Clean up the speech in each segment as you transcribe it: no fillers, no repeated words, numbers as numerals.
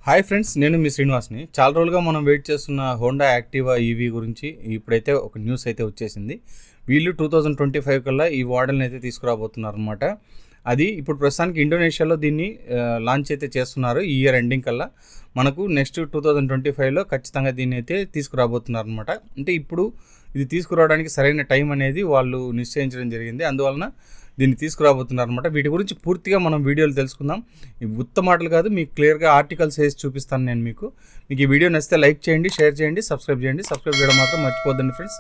Hi friends, నేను మీ శ్రీనివాస్ని. చాలా రోజులుగా మనం వెయిట్ చేస్తున్న హోండా యాక్టివా ఈవీ గురించి ఇప్పుడైతే ఒక న్యూస్ అయితే వచ్చేసింది. వీళ్ళు 2025 కల్లా ఈ మోడల్ని అయితే తీసుకురాబోతున్నారు అనమాట. అది ఇప్పుడు ప్రస్తుతానికి ఇండోనేషియాలో దీన్ని లాంచ్ అయితే చేస్తున్నారు. ఈ ఇయర్ ఎండింగ్ కల్లా మనకు నెక్స్ట్ 2025లో ఖచ్చితంగా దీన్ని అయితే తీసుకురాబోతున్నారు అనమాట. అంటే ఇప్పుడు ఇది తీసుకురావడానికి సరైన టైం అనేది వాళ్ళు నిశ్చయించడం జరిగింది. అందువలన దీన్ని తీసుకురాబోతున్నారు అనమాట. వీటి గురించి పూర్తిగా మనం వీడియోలు తెలుసుకుందాం. ఉత్త మాటలు కాదు, మీకు క్లియర్గా ఆర్టికల్స్ వేసి చూపిస్తాను నేను మీకు. ఈ వీడియో నచ్చితే లైక్ చేయండి, షేర్ చేయండి, సబ్స్క్రైబ్ చేయండి. సబ్స్క్రైబ్ చేయడం మాత్రం మర్చిపోద్దండి ఫ్రెండ్స్.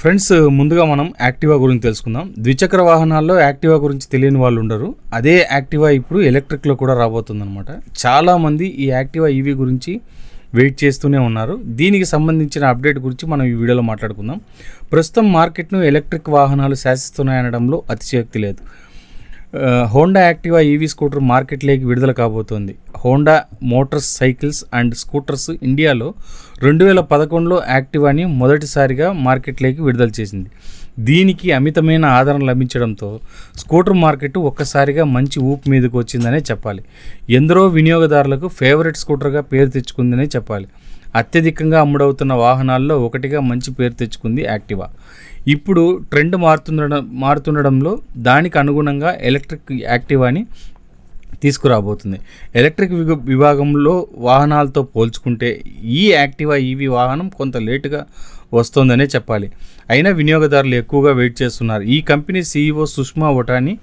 ఫ్రెండ్స్, ముందుగా మనం యాక్టివా గురించి తెలుసుకుందాం. ద్విచక్ర వాహనాల్లో యాక్టివా గురించి తెలియని వాళ్ళు ఉండరు. అదే యాక్టివా ఇప్పుడు ఎలక్ట్రిక్లో కూడా రాబోతుందన్నమాట. చాలామంది ఈ యాక్టివా ఈవీ గురించి వెయిట్ చేస్తూనే ఉన్నారు. దీనికి సంబంధించిన అప్డేట్ గురించి మనం ఈ వీడియోలో మాట్లాడుకుందాం. ప్రస్తుతం మార్కెట్ను ఎలక్ట్రిక్ వాహనాలు శాసిస్తున్నాయనడంలో అతిశయోక్తి లేదు. హోండా యాక్టివా ఈవీ స్కూటర్ మార్కెట్లోకి విడుదల కాబోతోంది. Honda Motors cycles and scooters ఇండియాలో 2011లో యాక్టివాని మొదటిసారిగా మార్కెట్లోకి విడుదల చేసింది. దీనికి అమితమైన ఆదరణ లభించడంతో స్కూటర్ మార్కెట్ ఒక్కసారిగా మంచి ఊపు మీదకు వచ్చిందనే చెప్పాలి. ఎందరో వినియోగదారులకు ఫేవరెట్ స్కూటర్గా పేరు తెచ్చుకుందనే చెప్పాలి. అత్యధికంగా అమ్ముడవుతున్న వాహనాల్లో ఒకటిగా మంచి పేరు తెచ్చుకుంది యాక్టివా. ఇప్పుడు ట్రెండ్ మారుతుండడంలో దానికి అనుగుణంగా ఎలక్ట్రిక్ యాక్టివాని తీసుకురాబోతుంది. ఎలక్ట్రిక్ విభాగంలో వాహనాలతో పోల్చుకుంటే ఈ యాక్టివా ఈవీ వాహనం కొంత లేటుగా వస్తోందనే చెప్పాలి. అయినా వినియోగదారులు ఎక్కువగా వెయిట్ చేస్తున్నారు. ఈ company CEO Sushma Vatani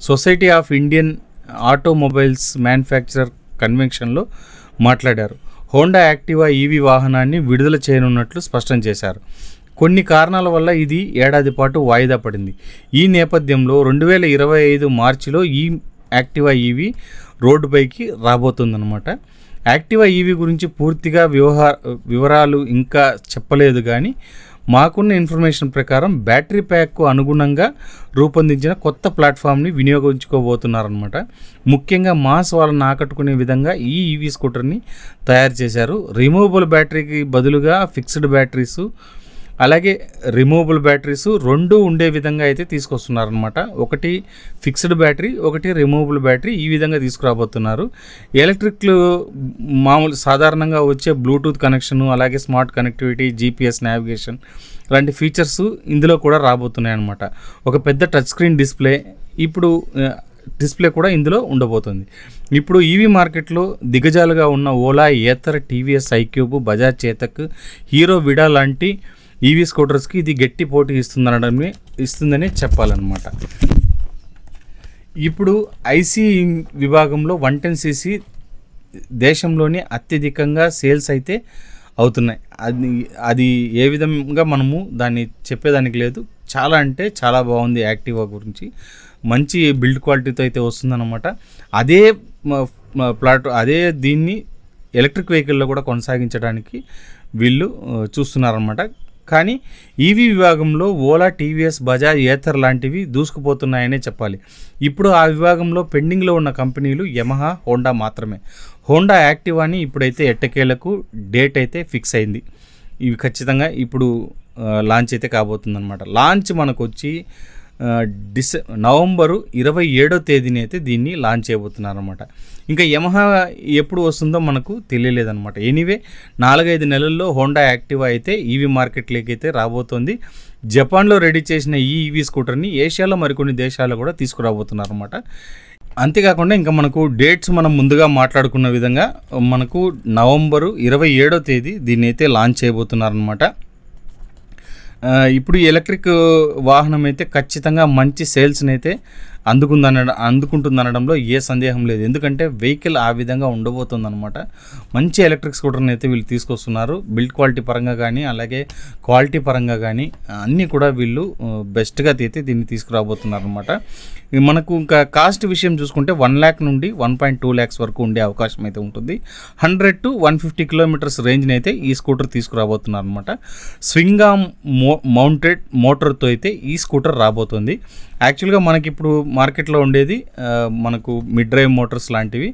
society of Indian automobiles manufacturer కన్వెన్షన్లో మాట్లాడారు. హోండా యాక్టివా ఈవీ వాహనాన్ని విడుదల చేయనున్నట్లు స్పష్టం చేశారు. కొన్ని కారణాల వల్ల ఇది ఏడాది పాటు వాయిదా పడింది. ఈ నేపథ్యంలో 2025 మార్చిలో ఈ యాక్టివా ఈవీ రోడ్డుపైకి రాబోతుందన్నమాట. యాక్టివా ఈవీ గురించి పూర్తిగా వివరాలు ఇంకా చెప్పలేదు, కానీ మాకున్న ఇన్ఫర్మేషన్ ప్రకారం బ్యాటరీ ప్యాక్కు అనుగుణంగా రూపొందించిన కొత్త ప్లాట్ఫామ్ని వినియోగించుకోబోతున్నారనమాట. ముఖ్యంగా మాస్ వాళ్ళని ఆకట్టుకునే విధంగా ఈ ఈవీ స్కూటర్ని తయారు చేశారు. రిమూవబుల్ బ్యాటరీకి బదులుగా ఫిక్స్డ్ బ్యాటరీసు అలాగే రిమూవబుల్ బ్యాటరీస్ రెండు ఉండే విధంగా అయితే తీసుకొస్తున్నారనమాట. ఒకటి ఫిక్స్డ్ బ్యాటరీ, ఒకటి రిమూవబుల్ బ్యాటరీ, ఈ విధంగా తీసుకురాబోతున్నారు. ఎలక్ట్రిక్లు మామూలు సాధారణంగా వచ్చే బ్లూటూత్ కనెక్షను, అలాగే స్మార్ట్ కనెక్టివిటీ, GPS నావిగేషన్ లాంటి ఫీచర్స్ ఇందులో కూడా రాబోతున్నాయి అన్నమాట. ఒక పెద్ద టచ్ స్క్రీన్ డిస్ప్లే కూడా ఇందులో ఉండబోతుంది. ఇప్పుడు ఈవీ మార్కెట్లో దిగజాలుగా ఉన్న Ola, Ather, TVS iQube, Bajaj Chetak, Hero Vida లాంటి ఈవీ స్కూటర్స్కి ఇది గట్టి పోటీ ఇస్తుందని చెప్పాలన్నమాట. ఇప్పుడు ఐసీ విభాగంలో 110cc దేశంలోనే అత్యధికంగా సేల్స్ అయితే అవుతున్నాయి. అది ఏ విధంగా మనము దాన్ని చెప్పేదానికి లేదు. చాలా అంటే చాలా బాగుంది యాక్టివా గురించి. మంచి బిల్డ్ క్వాలిటీతో అయితే వస్తుందన్నమాట. అదే దీన్ని ఎలక్ట్రిక్ వెహికల్లో కూడా కొనసాగించడానికి వీళ్ళు చూస్తున్నారన్నమాట. కానీ ఈవీ విభాగంలో ఓలా, TVS, బజాజ్, ఏతర్ లాంటివి దూసుకుపోతున్నాయనే చెప్పాలి. ఇప్పుడు ఆ విభాగంలో పెండింగ్లో ఉన్న కంపెనీలు యమహా, హోండా మాత్రమే. హోండా యాక్టివాని ఇప్పుడైతే ఎట్టకేలకు డేట్ అయితే ఫిక్స్ అయింది. ఇవి ఖచ్చితంగా ఇప్పుడు లాంచ్ అయితే కాబోతుందన్నమాట. లాంచ్ మనకు వచ్చి నవంబరు 27వ తేదీని అయితే దీన్ని లాంచ్ చేయబోతున్నారు అనమాట. ఇంకా యమహా ఎప్పుడు వస్తుందో మనకు తెలియలేదన్నమాట. ఎనీవే 4-5 నెలల్లో హోండా యాక్టివా అయితే ఈవీ మార్కెట్లోకి అయితే రాబోతోంది. జపాన్లో రెడీ చేసిన ఈ ఈవీ స్కూటర్ని ఏషియాలో మరికొన్ని దేశాల్లో కూడా తీసుకురాబోతున్నారు అనమాట. అంతేకాకుండా ఇంకా మనకు డేట్స్ మనం ముందుగా మాట్లాడుకున్న విధంగా మనకు నవంబరు 27వ తేదీ దీన్ని అయితే లాంచ్ చేయబోతున్నారనమాట. ఇప్పుడు ఎలక్ట్రిక్ వాహనం అయితే ఖచ్చితంగా మంచి సేల్స్ని అయితే అందుకుంటుందనడంలో ఏ సందేహం లేదు. ఎందుకంటే వెహికల్ ఆ విధంగా ఉండబోతుందన్నమాట. మంచి ఎలక్ట్రిక్ స్కూటర్ని అయితే వీళ్ళు తీసుకొస్తున్నారు. బిల్డ్ క్వాలిటీ పరంగా కానీ, అలాగే క్వాలిటీ పరంగా కానీ అన్నీ కూడా వీళ్ళు బెస్ట్గా అయితే దీన్ని తీసుకురాబోతున్నారు అనమాట. మనకు ఇంకా కాస్ట్ విషయం చూసుకుంటే 1 lakh నుండి 1.2 lakhs వరకు ఉండే అవకాశం అయితే ఉంటుంది. 100 to 150 kilometers రేంజ్ని అయితే ఈ స్కూటర్ తీసుకురాబోతున్నారు అనమాట. స్వింగ్ ఆర్మ్ మౌంటెడ్ మోటార్తో అయితే ఈ స్కూటర్ రాబోతుంది. యాక్చువల్గా మనకి ఇప్పుడు మార్కెట్లో ఉండేది మనకు మిడ్ డ్రైవ్ మోటార్స్ లాంటివి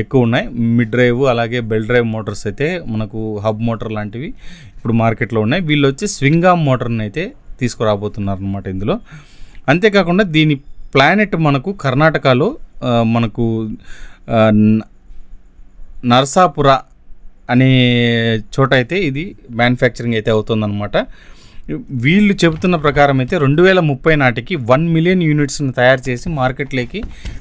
ఎక్కువ ఉన్నాయి. మిడ్ డ్రైవ్ అలాగే బెల్ డ్రైవ్ మోటార్స్ అయితే మనకు హబ్ మోటార్ లాంటివి ఇప్పుడు మార్కెట్లో ఉన్నాయి. వీళ్ళు వచ్చి స్వింగ్ ఆర్మ్ మోటార్ని అయితే తీసుకురాబోతున్నారు అనమాట ఇందులో. అంతేకాకుండా దీని ప్లానెట్ మనకు కర్ణాటకలో మనకు నరసాపుర అనే చోట అయితే ఇది మ్యానుఫ్యాక్చరింగ్ అయితే అవుతుందన్నమాట. వీళ్ళు చెబుతున్న ప్రకారం అయితే 2030 నాటికి 1 మిలియన్ యూనిట్స్ని తయారు చేసి మార్కెట్లోకి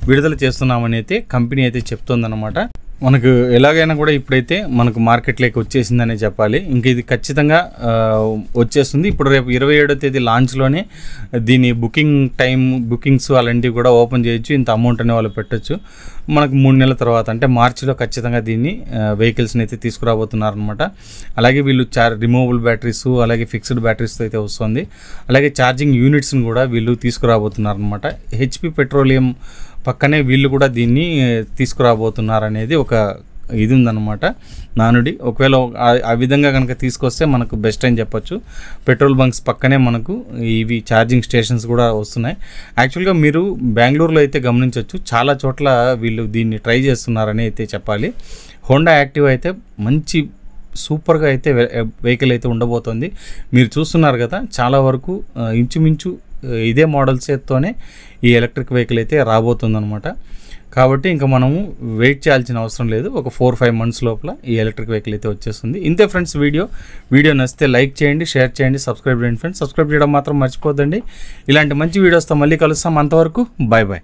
విడుదల చేస్తున్నామని అయితే కంపెనీ అయితే చెప్తుందన్నమాట. మనకు ఎలాగైనా కూడా ఇప్పుడైతే మనకు మార్కెట్లోకి వచ్చేసిందనే చెప్పాలి. ఇంక ఇది ఖచ్చితంగా వచ్చేస్తుంది. ఇప్పుడు రేపు 27వ తేదీ లాంచ్లోనే దీని బుకింగ్స్ అలాంటివి కూడా ఓపెన్ చేయొచ్చు. ఇంత అమౌంట్ అనే వాళ్ళు పెట్టచ్చు. మనకు 3 నెలల తర్వాత అంటే మార్చిలో ఖచ్చితంగా దీన్ని వెహికల్స్ని అయితే తీసుకురాబోతున్నారనమాట. అలాగే వీళ్ళు రిమూవబుల్ బ్యాటరీస్ అలాగే ఫిక్స్డ్ బ్యాటరీస్తో అయితే వస్తుంది. అలాగే ఛార్జింగ్ యూనిట్స్ని కూడా వీళ్ళు తీసుకురాబోతున్నారనమాట. హెచ్పి పెట్రోలియం పక్కనే వీళ్ళు కూడా దీన్ని తీసుకురాబోతున్నారనేది ఒక ఇది ఉందన్నమాట నానుడి. ఒకవేళ ఆ విధంగా కనుక తీసుకొస్తే మనకు బెస్ట్ అని చెప్పొచ్చు. పెట్రోల్ బంక్స్ పక్కనే మనకు ఇవి ఛార్జింగ్ స్టేషన్స్ కూడా వస్తున్నాయి. యాక్చువల్గా మీరు బెంగళూరులో అయితే గమనించవచ్చు, చాలా చోట్ల వీళ్ళు దీన్ని ట్రై చేస్తున్నారని అయితే చెప్పాలి. హోండా యాక్టివా అయితే మంచి సూపర్గా అయితే వెహికల్ అయితే ఉండబోతోంది. మీరు చూస్తున్నారు కదా, చాలా వరకు ఇంచుమించు ఇదే మోడల్స్తోనే ఈ ఎలక్ట్రిక్ వెహికల్ అయితే రాబోతుందన్నమాట. కాబట్టి ఇంకా మనము వెయిట్ చేయాల్సిన అవసరం లేదు. ఒక 4-5 మంత్స్ లోపల ఈ ఎలక్ట్రిక్ వెహికల్ అయితే వచ్చేస్తుంది. ఇంతే ఫ్రెండ్స్ వీడియో నచ్చితే లైక్ చేయండి, షేర్ చేయండి, సబ్స్క్రైబ్ చేయండి ఫ్రెండ్స్. సబ్స్క్రైబ్ చేయడం మాత్రం మర్చిపోద్దండి. ఇలాంటి మంచి వీడియోస్తో మళ్ళీ కలుస్తాం. అంతవరకు బాయ్ బాయ్.